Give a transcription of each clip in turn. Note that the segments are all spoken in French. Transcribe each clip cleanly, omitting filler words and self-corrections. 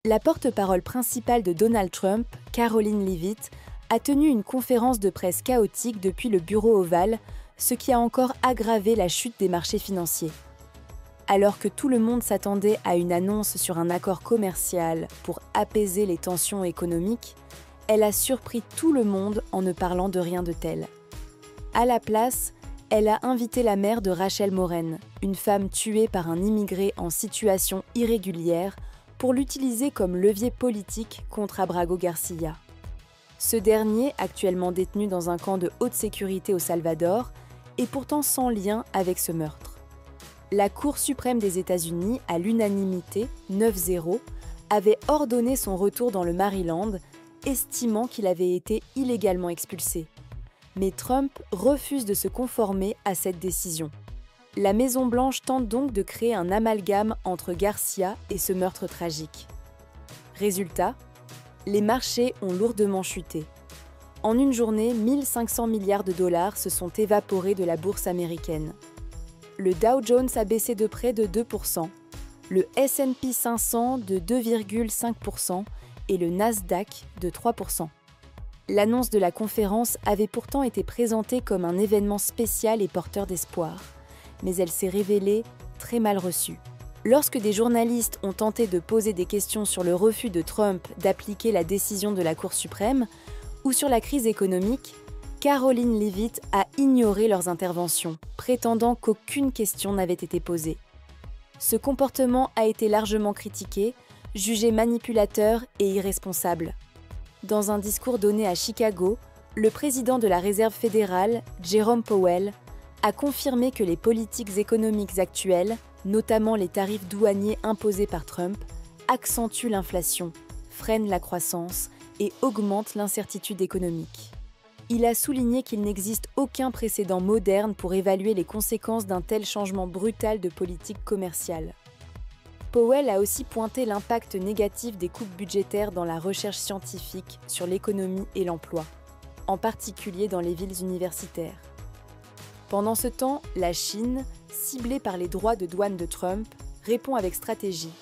La porte-parole principale de Donald Trump, Karoline Leavitt, a tenu une conférence de presse chaotique depuis le bureau ovale, ce qui a encore aggravé la chute des marchés financiers. Alors que tout le monde s'attendait à une annonce sur un accord commercial pour apaiser les tensions économiques, elle a surpris tout le monde en ne parlant de rien de tel. À la place, elle a invité la mère de Rachel Moren, une femme tuée par un immigré en situation irrégulière, pour l'utiliser comme levier politique contre Abraham Garcia. Ce dernier, actuellement détenu dans un camp de haute sécurité au Salvador, est pourtant sans lien avec ce meurtre. La Cour suprême des États-Unis, à l'unanimité, 9-0, avait ordonné son retour dans le Maryland, estimant qu'il avait été illégalement expulsé. Mais Trump refuse de se conformer à cette décision. La Maison-Blanche tente donc de créer un amalgame entre Garcia et ce meurtre tragique. Résultat, les marchés ont lourdement chuté. En une journée, 1500 milliards de dollars se sont évaporés de la bourse américaine. Le Dow Jones a baissé de près de 2%, le S&P 500 de 2,5% et le Nasdaq de 3%. L'annonce de la conférence avait pourtant été présentée comme un événement spécial et porteur d'espoir, mais elle s'est révélée très mal reçue. Lorsque des journalistes ont tenté de poser des questions sur le refus de Trump d'appliquer la décision de la Cour suprême ou sur la crise économique, Karoline Leavitt a ignoré leurs interventions, prétendant qu'aucune question n'avait été posée. Ce comportement a été largement critiqué, jugé manipulateur et irresponsable. Dans un discours donné à Chicago, le président de la Réserve fédérale, Jerome Powell, a confirmé que les politiques économiques actuelles, notamment les tarifs douaniers imposés par Trump, accentuent l'inflation, freinent la croissance et augmentent l'incertitude économique. Il a souligné qu'il n'existe aucun précédent moderne pour évaluer les conséquences d'un tel changement brutal de politique commerciale. Powell a aussi pointé l'impact négatif des coupes budgétaires dans la recherche scientifique sur l'économie et l'emploi, en particulier dans les villes universitaires. Pendant ce temps, la Chine, ciblée par les droits de douane de Trump, répond avec stratégie.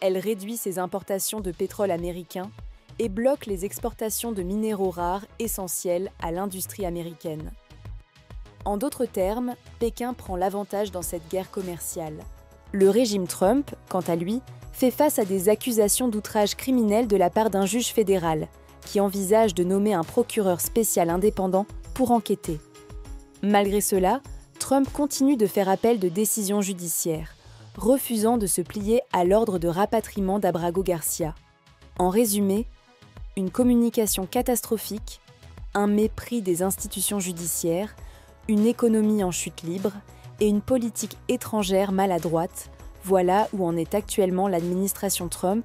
Elle réduit ses importations de pétrole américain et bloque les exportations de minéraux rares essentiels à l'industrie américaine. En d'autres termes, Pékin prend l'avantage dans cette guerre commerciale. Le régime Trump, quant à lui, fait face à des accusations d'outrage criminel de la part d'un juge fédéral, qui envisage de nommer un procureur spécial indépendant pour enquêter. Malgré cela, Trump continue de faire appel de décisions judiciaires, refusant de se plier à l'ordre de rapatriement d'Abraham Garcia. En résumé, une communication catastrophique, un mépris des institutions judiciaires, une économie en chute libre et une politique étrangère maladroite, voilà où en est actuellement l'administration Trump,